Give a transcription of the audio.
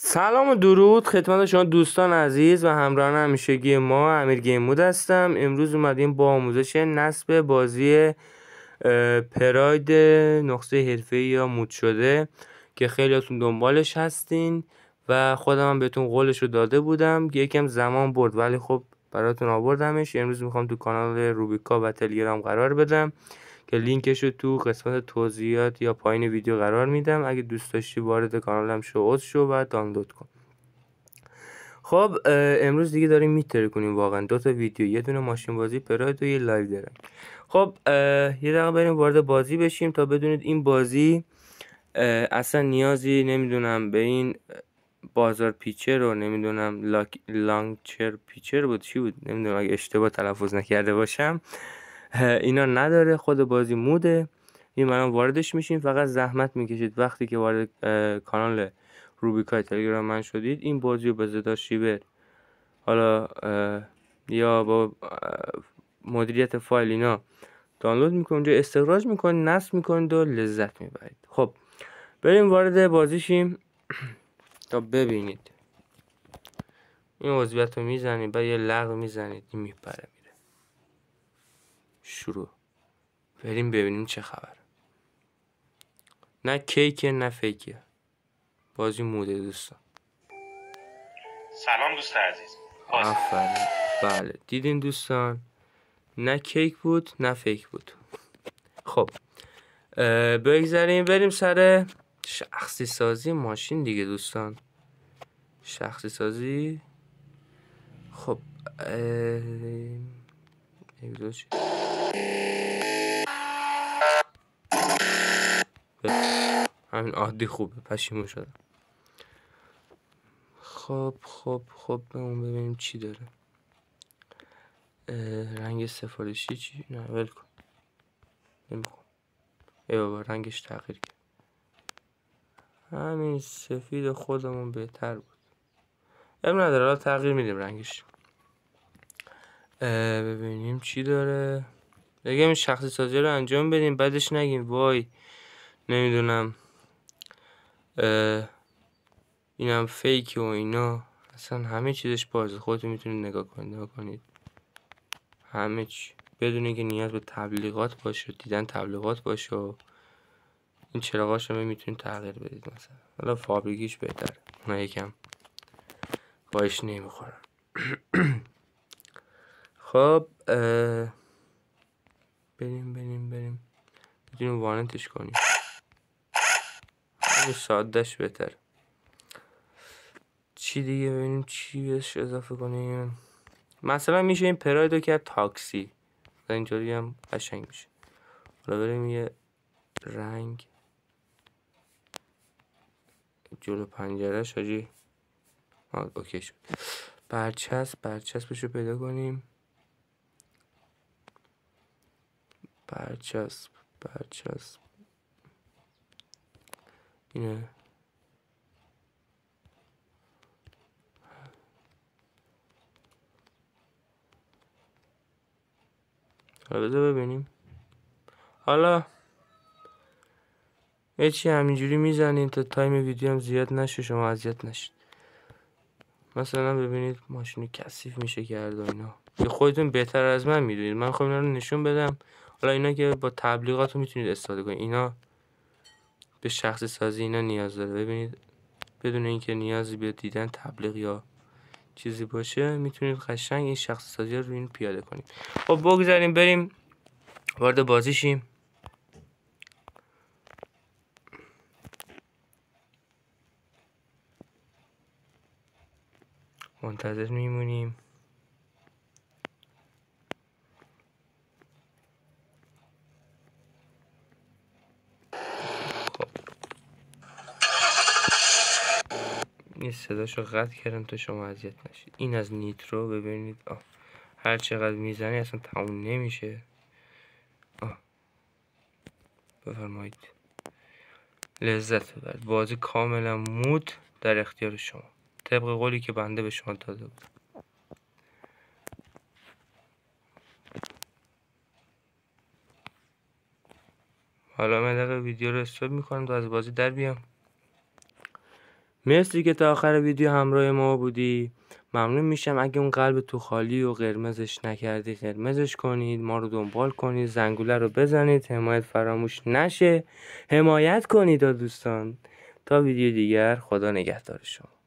سلام و درود خدمت شما دوستان عزیز و همراهان همیشگی ما. امیر گیمود هستم. امروز اومدیم با آموزش نصب بازی پراید نسخه حرفه‌ای یا مود شده که خیلیاتون دنبالش هستین و خودم هم بهتون قولش رو داده بودم. یکم زمان برد ولی خب براتون آوردمش. امروز میخوام تو کانال روبیکا و تلگرام قرار بدم که لینکش رو تو قسمت توضیحات یا پایین ویدیو قرار میدم. اگه دوست داشتی وارد کانالم عضو شو و دانلود کن. خب امروز دیگه داریم میتره کنیم واقعا 2 تا ویدیو، یه دونه ماشین بازی پراید و یه لایو دارم. خب یه دقیقه بریم وارد بازی بشیم تا بدونید این بازی اصلا نیازی نمیدونم به این بازار پیچر رو نمیدونم لانچر پیچر بود چی بود نمیدونم، اگه اشتباه تلفظ نکرده باشم اینا نداره. خود بازی موده. این الان واردش میشین، فقط زحمت میکشید وقتی که وارد کانال روبیکای تلگرام من شدید این بازی رو به زدا شیبر حالا یا با مدیریت فایل اینا دانلود میکنید، اونجا استخراج میکنید، نصب میکنید و لذت میبرید. خب بریم وارد بازی شیم تا ببینید. این عضویت رو میزنید بعد یه لغو میزنید این میپره میره. شروع. بریم ببینیم چه خبر. نه کیکه نه فیکه، بازی موده دوستان. سلام دوست عزیز. آفرین. بله دیدین دوستان، نه کیک بود نه فیک بود. خب بگذاریم بریم سر شخصی سازی ماشین دیگه دوستان. شخصی سازی. خب همین عادی خوبه، پشیمون شدم. خب ببینیم چی داره. رنگ سفارشی چی؟ نه ول کن. نمیخوام. ای بابا رنگش تغییر کرد. همین سفید خودمون بهتر بود. نداره حالا تغییر میدیم رنگش. ببینیم چی داره. بگیم شخصی سازی رو انجام بدیم بعدش نگیم وای نمیدونم اینم فیک و اینا. اصلا همه چیزش بازه، خودتون میتونید نگاه کنید. همه چی بدون اینکه نیاز به تبلیغات باشه، دیدن تبلیغات باشه و این چراغاش رو میتونید تغییر بدید. مثلا حالا فابریکیش بهتره، اونا یکم باش نمیخورن. خب بریم میتونیم وانتش کنیم. همین سادهش بهتر. چی دیگه ببینیم چی بهش اضافه کنیم. مثلا میشه این پرایدو کرد تاکسی، اینجوری هم قشنگ میشه. حالا بریم یه رنگ جلو پنجرهش حاجی اوکی شد. برچسبشو پیدا کنیم. برچسب اینه. حالا بذار ببینیم. حالا چی همینجوری میزنیم تا تایم ویدیو هم زیاد نشه، شما اذیت نشید. مثلا ببینید ماشین کثیف میشه کرد و اینا. یه خودتون بهتر از من میدونید، من خب اینا رو نشون بدم. حالا اینا که با تبلیغات رو میتونید استفاده کنید. اینا به شخصی سازی اینا نیاز داره. ببینید بدون اینکه نیازی به دیدن تبلیغ یا چیزی باشه میتونید قشنگ این شخصی سازی رو این پیاده کنید. خب بگذاریم بریم وارد بازی شیم. منتظر میمونیم. خب این صداشو قطع کردم تا شما اذیت نشید. این از نیترو ببینید هر چقدر میزنی اصلا تموم نمیشه. بفرمایید لذت ببرید. بازی کاملا مود در اختیار شما طبق قولی که بنده به شما داده بود. حالا من دقیقه ویدیو رو استوب میکنم تا از بازی در بیام. مرسی که تا آخر ویدیو همراه ما بودی. ممنون میشم اگه اون قلب تو خالی و قرمزش نکردی قرمزش کنید، ما رو دنبال کنید، زنگوله رو بزنید، حمایت فراموش نشه، حمایت کنید دوستان. تا ویدیو دیگر، خدا نگهدار شما.